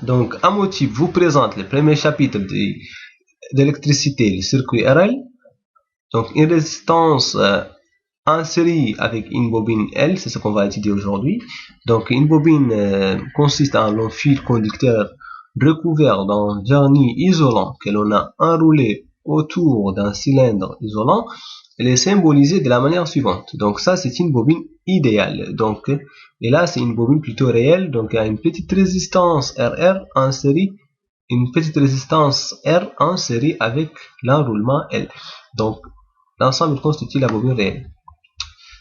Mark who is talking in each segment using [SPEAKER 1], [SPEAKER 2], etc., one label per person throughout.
[SPEAKER 1] Donc, Amotype vous présente le premier chapitre d'électricité, le circuit RL. Donc, une résistance en série avec une bobine L, c'est ce qu'on va étudier aujourd'hui. Donc, une bobine consiste en un long fil conducteur recouvert d'un vernis isolant que l'on a enroulé autour d'un cylindre isolant. Elle est symbolisée de la manière suivante. Donc ça, c'est une bobine idéale. Donc, et là, c'est une bobine plutôt réelle. Donc, il y a une petite résistance RR en série, une petite résistance R en série avec l'enroulement L. Donc, l'ensemble constitue la bobine réelle.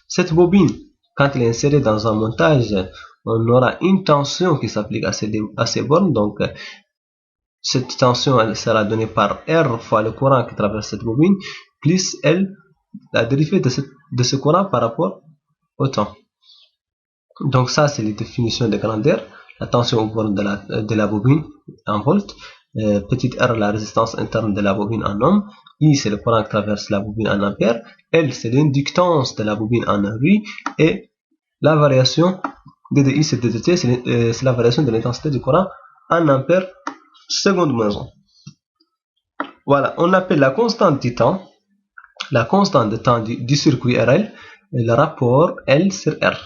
[SPEAKER 1] Cette bobine, quand elle est insérée dans un montage, on aura une tension qui s'applique à ces bornes. Donc, cette tension elle sera donnée par R fois le courant qui traverse cette bobine, plus L, la dérivée de ce courant par rapport au temps. Donc ça, c'est les définitions de grandeur. La tension aux bornes de la bobine en volts. Petite r, la résistance interne de la bobine en ohms. I, c'est le courant qui traverse la bobine en ampères. L, c'est l'inductance de la bobine en Henry. Et la variation DDI, c'est DDT, c'est la variation de l'intensité du courant en ampères seconde mesure. Voilà, on appelle la constante du temps, la constante de temps du circuit RL, et le rapport L sur R.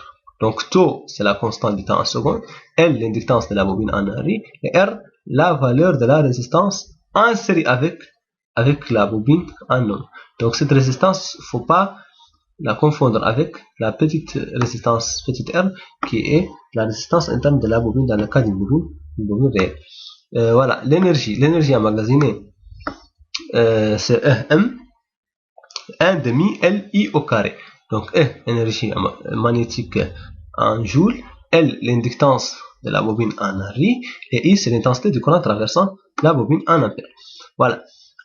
[SPEAKER 1] Donc tau, c'est la constante du temps en seconde, L, l'inductance de la bobine en Henry, et R, la valeur de la résistance en série avec la bobine en ohm. Donc cette résistance, il ne faut pas la confondre avec la petite résistance, petite r, qui est la résistance interne de la bobine dans le cas d'une bobine réelle. Voilà, l'énergie emmagasinée, c'est M, 1 demi LI au carré. Donc E, énergie magnétique en joules, L, l'inductance de la bobine en Henry, et I, c'est l'intensité du courant traversant la bobine en ampères. Voilà.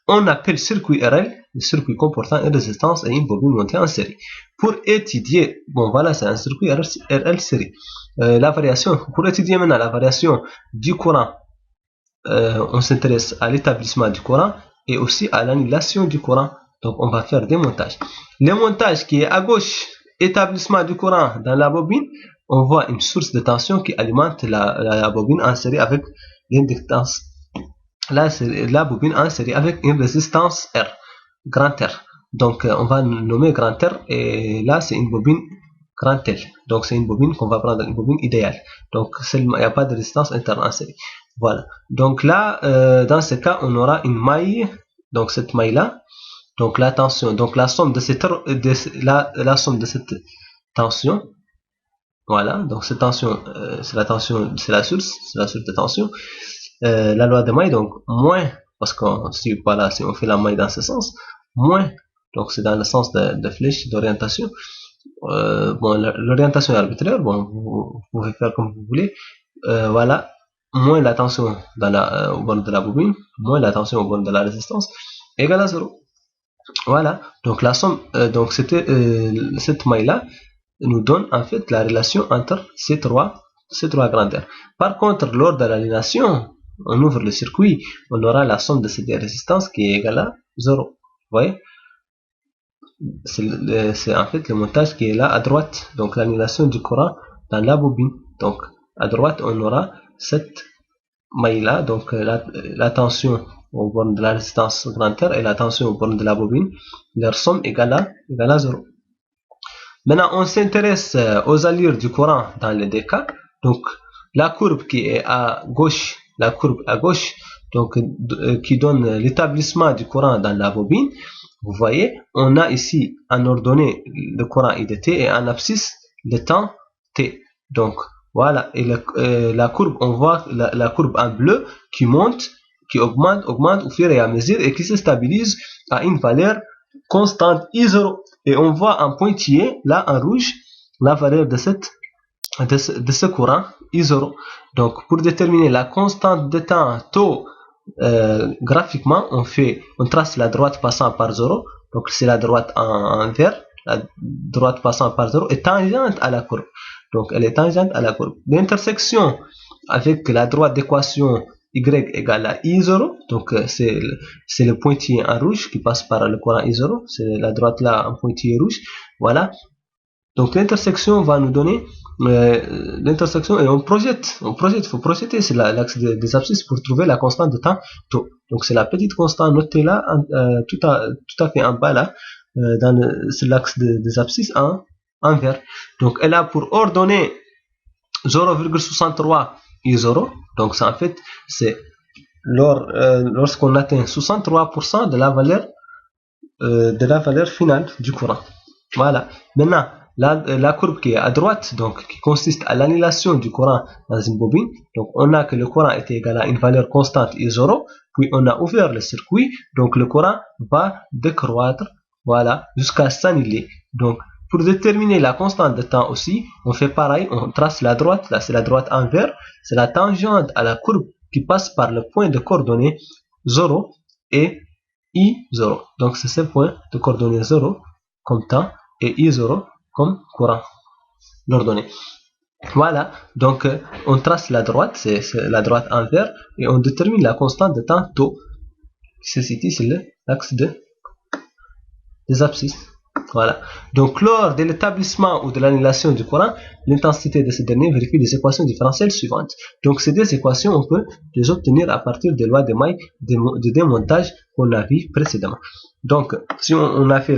[SPEAKER 1] On appelle circuit RL le circuit comportant une résistance et une bobine montée en série. Pour étudier, bon voilà, c'est un circuit RL série. La variation, pour étudier maintenant la variation du courant, on s'intéresse à l'établissement du courant et aussi à l'annulation du courant. Donc on va faire des montages. Le montage qui est à gauche, établissement du courant dans la bobine, on voit une source de tension qui alimente la bobine en série avec l'inductance. Là, c'est la bobine en série avec une résistance R, grand R. Donc on va nommer grand R et là c'est une bobine grand L. Donc c'est une bobine qu'on va prendre, une bobine idéale. Donc il n'y a pas de résistance interne en série. Voilà. Donc là, dans ce cas, on aura une maille. Donc cette maille là. Donc la tension. Donc la somme de cette somme de cette tension. Voilà. Donc cette tension, c'est la tension, c'est la source de tension. La loi de maille, donc moins, parce que si voilà, si on fait la maille dans ce sens, moins. Donc c'est dans le sens de flèche d'orientation. Bon, l'orientation est arbitraire. Bon, vous pouvez faire comme vous voulez. Voilà. Moins la tension au bord de la bobine, moins la tension au bord de la résistance, égale à 0. Voilà, donc la somme, donc cette maille-là nous donne en fait la relation entre ces trois grandeurs. Par contre, lors de l'aliénation, on ouvre le circuit, on aura la somme de ces deux résistances qui est égale à 0. Vous voyez, c'est en fait le montage qui est là à droite, donc l'annulation du courant dans la bobine. Donc à droite, on aura cette maille là, donc la tension au borne de la résistance grand R et la tension au borne de la bobine, leur somme égale à 0. Maintenant, on s'intéresse aux allures du courant dans les deux cas. Donc la courbe qui est à gauche, donc qui donne l'établissement du courant dans la bobine. Vous voyez, on a ici en ordonnée le courant I de t et en abscisse le temps t. Donc voilà, et la courbe, on voit la courbe en bleu qui monte, qui augmente au fur et à mesure et qui se stabilise à une valeur constante I0. Et on voit en pointillé, là en rouge, la valeur de ce courant I0. Donc pour déterminer la constante de temps tau, graphiquement, on trace la droite passant par 0. Donc c'est la droite en vert, la droite passant par 0 est tangente à la courbe. Donc elle est tangente à la courbe. L'intersection avec la droite d'équation y égale à I0, donc c'est le pointillé en rouge qui passe par le courant I0, c'est la droite là en pointillé rouge. Voilà. Donc l'intersection va nous donner l'intersection et on projette, il faut projeter, c'est l'axe des abscisses pour trouver la constante de temps tau. Donc c'est la petite constante notée là, tout à fait en bas là, c'est l'axe des abscisses en vert. Donc elle a pour ordonnée 0,63 et 0. Donc ça en fait c'est lorsqu'on atteint 63% de la valeur finale du courant. Voilà. Maintenant, la courbe qui est à droite, donc qui consiste à l'annulation du courant dans une bobine. Donc on a que le courant est égal à une valeur constante I 0, puis on a ouvert le circuit, donc le courant va décroître, voilà, jusqu'à s'annuler. Donc pour déterminer la constante de temps aussi, on fait pareil, on trace la droite, là c'est la droite en vert, c'est la tangente à la courbe qui passe par le point de coordonnées 0 et I0. Donc c'est ce point de coordonnées 0 comme temps et I0 comme courant, l'ordonnée. Voilà, donc on trace la droite, c'est la droite en vert, et on détermine la constante de temps tau. C'est ici, c'est l'axe des abscisses. Voilà. Donc lors de l'établissement ou de l'annulation du courant, l'intensité de ce dernier vérifie les équations différentielles suivantes. Donc ces deux équations, on peut les obtenir à partir des lois de Maille de démontage qu'on a vu précédemment. Donc si on a fait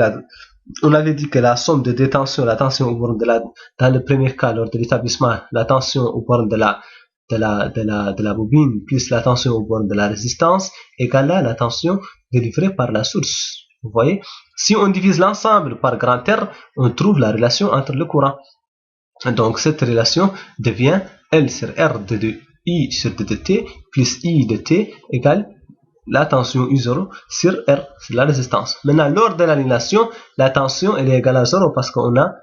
[SPEAKER 1] on avait dit que la somme de détention, la tension aux bornes dans le premier cas, lors de l'établissement, la tension aux bornes de la bobine plus la tension aux bornes de la résistance égale à la tension délivrée par la source. Vous voyez, si on divise l'ensemble par grand R, on trouve la relation entre le courant. Donc cette relation devient L sur R de I sur D de T plus I de T égale la tension U0 sur R, c'est la résistance. Maintenant, lors de l'annulation, la tension elle est égale à 0 parce qu'on a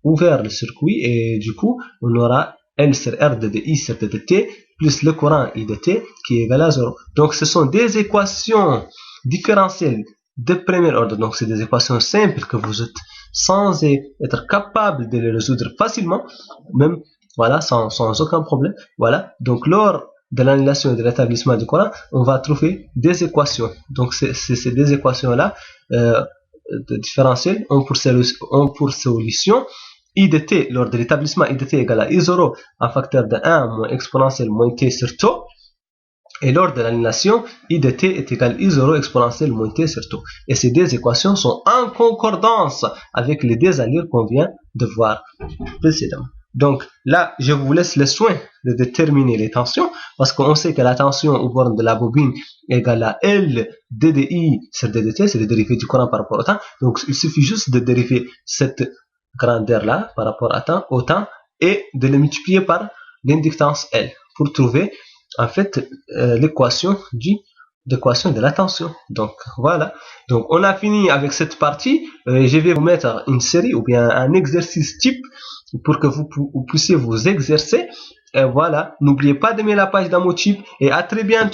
[SPEAKER 1] ouvert le circuit et du coup, on aura L sur R de I sur D de T plus le courant I de T qui est égal à 0. Donc, ce sont des équations différentielles de premier ordre. Donc, c'est des équations simples que vous êtes censé être capable de les résoudre facilement, même voilà, sans aucun problème. Voilà. Donc, lors de l'annulation et de l'établissement du courant, on va trouver des équations. Donc, c'est des équations-là différentielles ont pour solution I de t lors de l'établissement I de t égale à I0 en facteur de 1 moins exponentielle moins t sur tau. Et lors de l'annulation, I de t est égal à I0 exponentielle moins t sur tau. Et ces deux équations sont en concordance avec les deux allures qu'on vient de voir précédemment. Donc là, je vous laisse le soin de déterminer les tensions parce qu'on sait que la tension aux bornes de la bobine est égale à L dDi sur ddt, c'est le dérivé du courant par rapport au temps. Donc il suffit juste de dériver cette grandeur-là par rapport au temps et de le multiplier par l'inductance L pour trouver en fait l'équation de la tension. Donc voilà, donc on a fini avec cette partie. Je vais vous mettre une série ou bien un exercice type pour que vous puissiez vous exercer. Et voilà, n'oubliez pas d'aimer la page d'Amotype et à très bientôt.